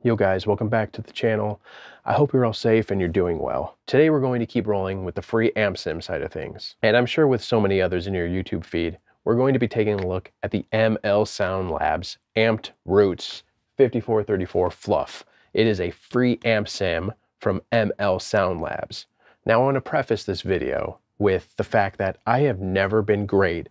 Yo guys, welcome back to the channel. I hope you're all safe and you're doing well. Today we're going to keep rolling with the free amp sim side of things. And I'm sure with so many others in your YouTube feed, we're going to be taking a look at the ML Sound Labs Amped Roots 5434 FLUFF. It is a free amp sim from ML Sound Labs. Now I want to preface this video with the fact that I have never been great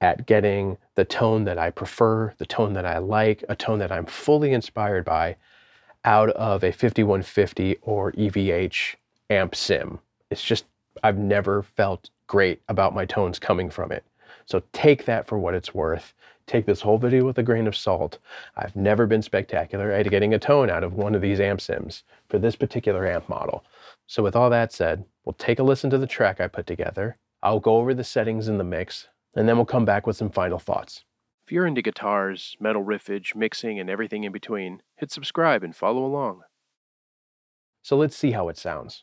at getting the tone that I prefer, the tone that I like, a tone that I'm fully inspired by out of a 5150 or EVH amp sim. It's just, I've never felt great about my tones coming from it. So take that for what it's worth. Take this whole video with a grain of salt. I've never been spectacular at getting a tone out of one of these amp sims for this particular amp model. So with all that said, we'll take a listen to the track I put together. I'll go over the settings in the mix, and then we'll come back with some final thoughts. If you're into guitars, metal riffage, mixing, and everything in between, hit subscribe and follow along. So let's see how it sounds.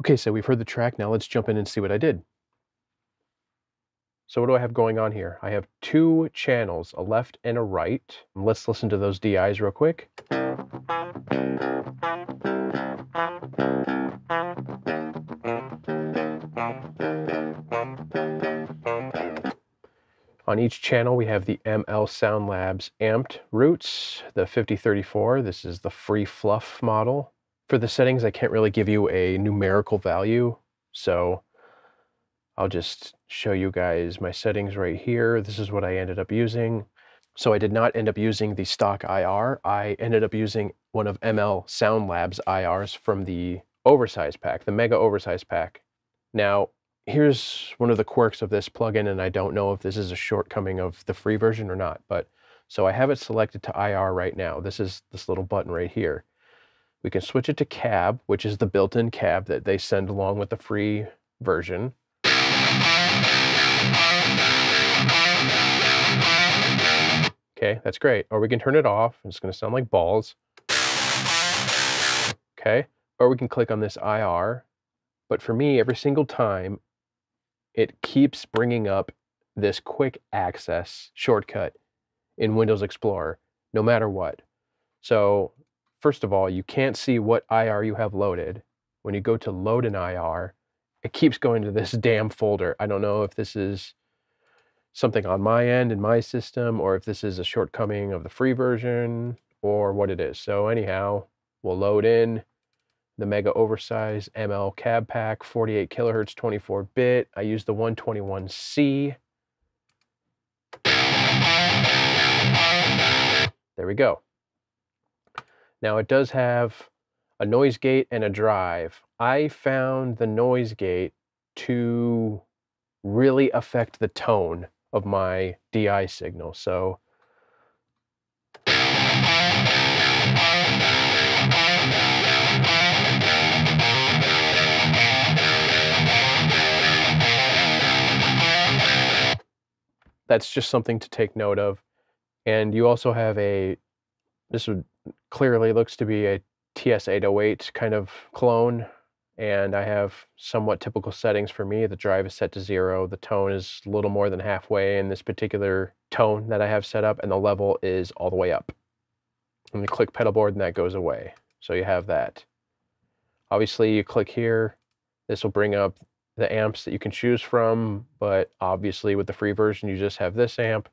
Okay, so we've heard the track, now let's jump in and see what I did. So what do I have going on here? I have two channels, a left and a right. Let's listen to those DIs real quick. On each channel, we have the ML Sound Labs Amped Roots, the 5034. This is the free FLUFF model. For the settings, I can't really give you a numerical value, so I'll just show you guys my settings right here. This is what I ended up using. So I did not end up using the stock IR. I ended up using one of ML Sound Labs IRs from the oversized pack, the mega oversized pack. Now, here's one of the quirks of this plugin, and I don't know if this is a shortcoming of the free version or not, but so I have it selected to IR right now. This is this little button right here. We can switch it to cab, which is the built-in cab that they send along with the free version. Okay, that's great. Or we can turn it off. It's going to sound like balls. Okay, or we can click on this IR. But for me, every single time, it keeps bringing up this quick access shortcut in Windows Explorer, no matter what. So first of all, you can't see what IR you have loaded. When you go to load an IR, it keeps going to this damn folder. I don't know if this is something on my end in my system, or if this is a shortcoming of the free version, or what it is. So anyhow, we'll load in the mega oversized ML cab pack, 48 kilohertz, 24-bit. I use the 121C. There we go. Now it does have a noise gate and a drive. I found the noise gate to really affect the tone of my DI signal. So that's just something to take note of. And you also have this would clearly looks to be a TS-808 kind of clone, and I have somewhat typical settings for me. The drive is set to 0, the tone is a little more than halfway in this particular tone that I have set up, and the level is all the way up. And you click pedal board and that goes away. So you have that. Obviously you click here, this will bring up the amps that you can choose from, but obviously with the free version, you just have this amp.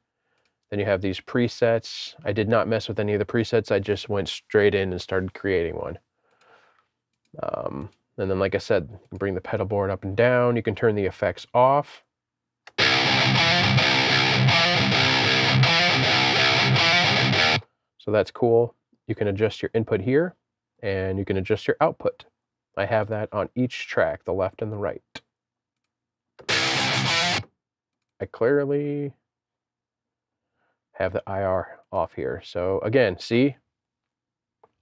Then you have these presets. I did not mess with any of the presets. I just went straight in and started creating one. And then, like I said, you can bring the pedal board up and down. You can turn the effects off. So that's cool. You can adjust your input here, and you can adjust your output. I have that on each track, the left and the right. I clearly have the IR off here. So again, see,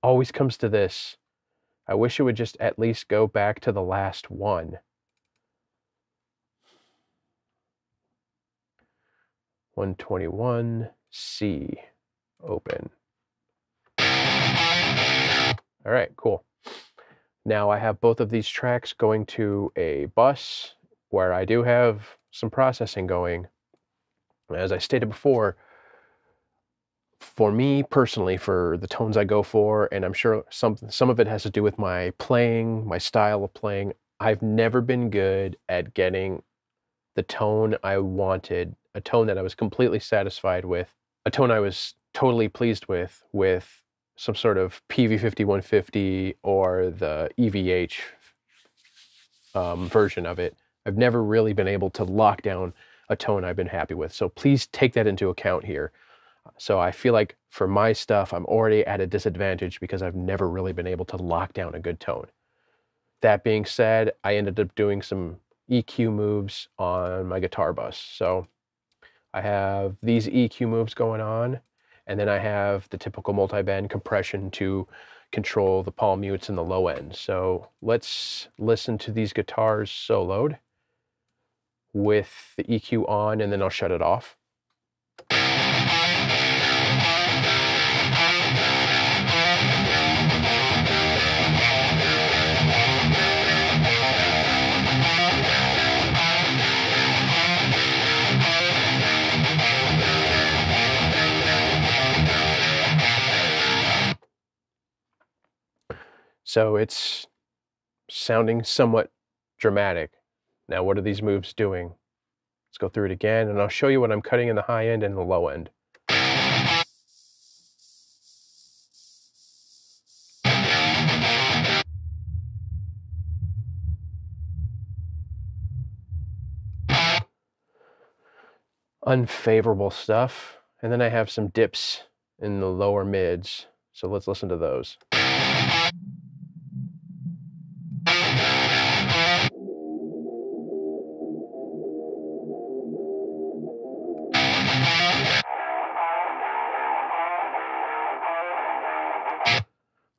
always comes to this. I wish it would just at least go back to the last one. 121C, open. All right, cool. Now I have both of these tracks going to a bus where I do have some processing going. As I stated before, for me personally, for the tones I go for, and I'm sure some of it has to do with my playing, my style of playing, I've never been good at getting the tone I wanted, a tone that I was completely satisfied with, a tone I was totally pleased with some sort of PV5150 or the EVH version of it. I've never really been able to lock down a tone I've been happy with. So please take that into account here. So I feel like for my stuff, I'm already at a disadvantage because I've never really been able to lock down a good tone. That being said, I ended up doing some EQ moves on my guitar bus. So I have these EQ moves going on, and then I have the typical multi-band compression to control the palm mutes and the low end. So let's listen to these guitars soloed with the EQ on, and then I'll shut it off. So it's sounding somewhat dramatic. Now, what are these moves doing? Let's go through it again, and I'll show you what I'm cutting in the high end and the low end. Unfavorable stuff. And then I have some dips in the lower mids. So let's listen to those.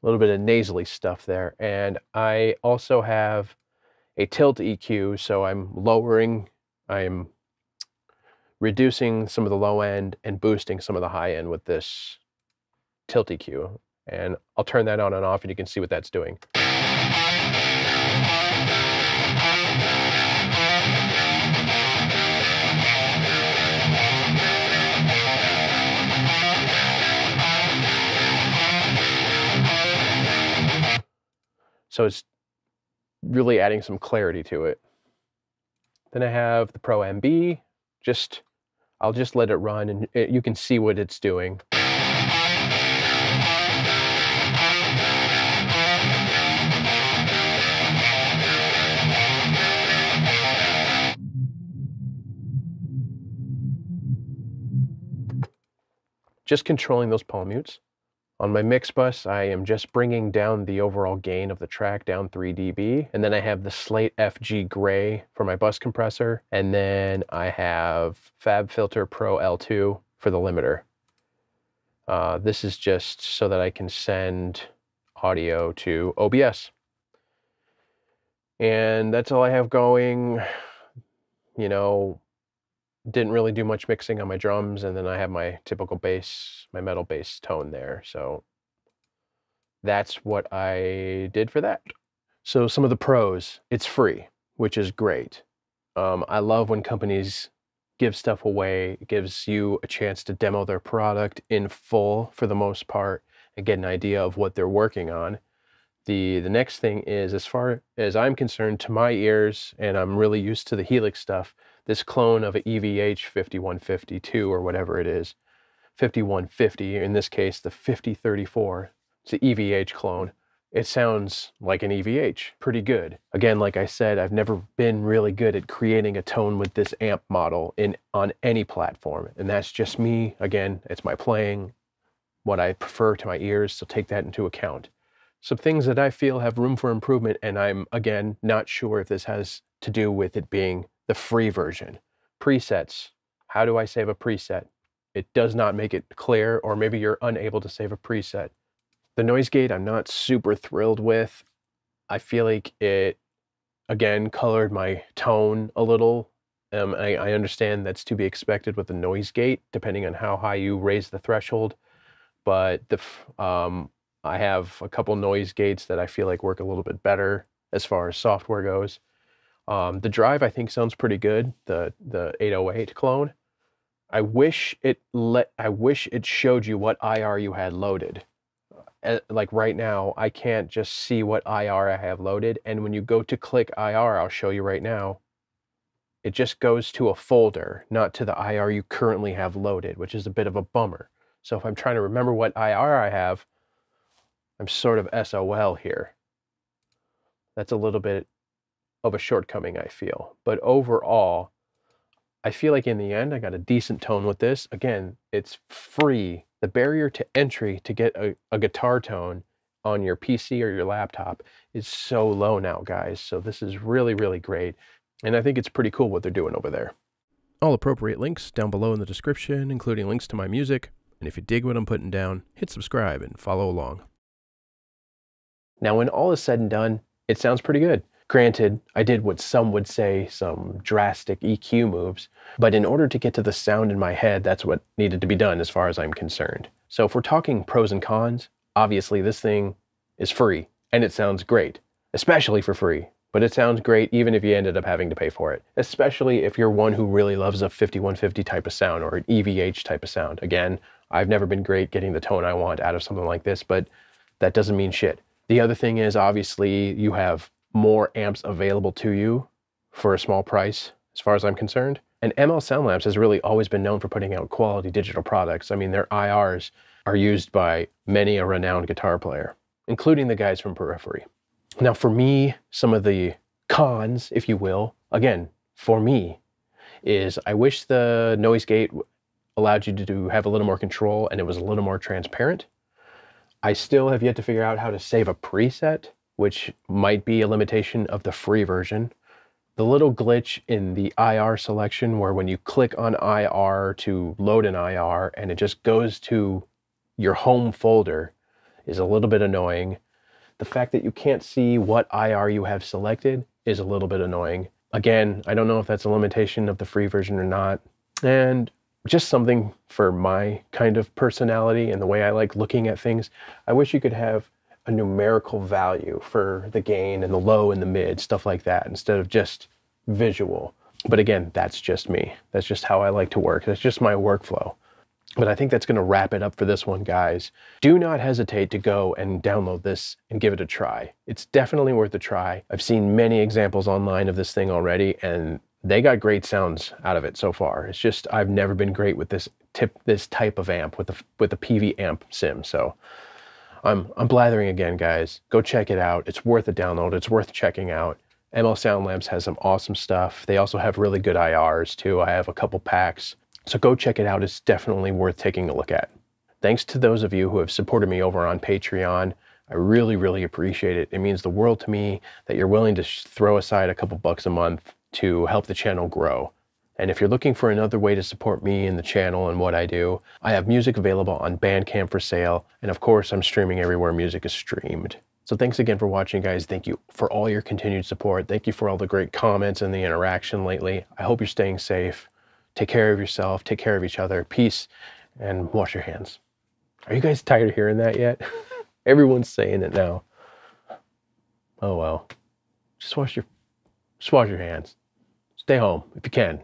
A little bit of nasally stuff there. And I also have a tilt EQ, so I'm reducing some of the low end and boosting some of the high end with this tilt EQ. And I'll turn that on and off and you can see what that's doing. So it's really adding some clarity to it. Then I have the Pro MB. I'll just let it run and you can see what it's doing. Just controlling those palm mutes. On my mix bus, I am just bringing down the overall gain of the track down 3 dB. And then I have the Slate FG Gray for my bus compressor. And then I have FabFilter Pro L2 for the limiter. This is just so that I can send audio to OBS. And that's all I have going. You know, didn't really do much mixing on my drums, and then I have my typical bass, my metal bass tone there. So that's what I did for that. So some of the pros, it's free, which is great. I love when companies give stuff away. It gives you a chance to demo their product in full for the most part and get an idea of what they're working on. The next thing is, as far as I'm concerned, to my ears, and I'm really used to the Helix stuff, this clone of a EVH 5152 or whatever it is, 5150, in this case the 5034, it's an EVH clone. It sounds like an EVH, pretty good. Again, like I said, I've never been really good at creating a tone with this amp model on any platform, and that's just me. Again, it's my playing, what I prefer to my ears, so take that into account. Some things that I feel have room for improvement, and I'm, again, not sure if this has to do with it being the free version. Presets. How do I save a preset? It does not make it clear, or maybe you're unable to save a preset. The noise gate I'm not super thrilled with. I feel like it, again, colored my tone a little. I understand that's to be expected with the noise gate, depending on how high you raise the threshold. But I have a couple noise gates that I feel like work a little bit better as far as software goes. The drive I think sounds pretty good, the 808 clone. I wish it showed you what IR you had loaded. Like right now, I can't just see what IR I have loaded, and when you go to click IR, I'll show you right now, it just goes to a folder, not to the IR you currently have loaded, which is a bit of a bummer. So if I'm trying to remember what IR I have, I'm sort of SOL here. That's a little bit of a shortcoming, I feel. But overall, I feel like in the end, I got a decent tone with this. Again, it's free. The barrier to entry to get a guitar tone on your PC or your laptop is so low now, guys. So this is really, really great. And I think it's pretty cool what they're doing over there. All appropriate links down below in the description, including links to my music. And if you dig what I'm putting down, hit subscribe and follow along. Now, when all is said and done, it sounds pretty good. Granted, I did what some would say some drastic EQ moves, but in order to get to the sound in my head, that's what needed to be done as far as I'm concerned. So if we're talking pros and cons, obviously this thing is free, and it sounds great, especially for free. But it sounds great even if you ended up having to pay for it, especially if you're one who really loves a 5150 type of sound or an EVH type of sound. Again, I've never been great getting the tone I want out of something like this, but that doesn't mean shit. The other thing is, obviously, you have more amps available to you for a small price, as far as I'm concerned. And ML Sound Labs has really always been known for putting out quality digital products. I mean, their IRs are used by many a renowned guitar player, including the guys from Periphery. Now, for me, some of the cons, if you will, again, for me, is I wish the noise gate allowed you to have a little more control and it was a little more transparent. I still have yet to figure out how to save a preset, which might be a limitation of the free version. The little glitch in the IR selection where when you click on IR to load an IR and it just goes to your home folder is a little bit annoying. The fact that you can't see what IR you have selected is a little bit annoying. Again, I don't know if that's a limitation of the free version or not. And just something for my kind of personality and the way I like looking at things. I wish you could have a numerical value for the gain and the low and the mid, stuff like that, instead of just visual. But again, that's just me. That's just how I like to work. That's just my workflow. But I think that's going to wrap it up for this one, guys. Do not hesitate to go and download this and give it a try. It's definitely worth a try. I've seen many examples online of this thing already, and they got great sounds out of it so far. It's just I've never been great with this type of amp with a PV amp sim. So I'm blathering again, guys. Go check it out. It's worth a download. It's worth checking out. ML Sound Labs has some awesome stuff. They also have really good IRs too. I have a couple packs. So go check it out. It's definitely worth taking a look at. Thanks to those of you who have supported me over on Patreon. I really, really appreciate it. It means the world to me that you're willing to throw aside a couple bucks a month to help the channel grow. And if you're looking for another way to support me and the channel and what I do, I have music available on Bandcamp for sale. And of course, I'm streaming everywhere music is streamed. So thanks again for watching, guys. Thank you for all your continued support. Thank you for all the great comments and the interaction lately. I hope you're staying safe. Take care of yourself. Take care of each other. Peace, and wash your hands. Are you guys tired of hearing that yet? Everyone's saying it now. Oh well. Just wash your hands. Stay home if you can.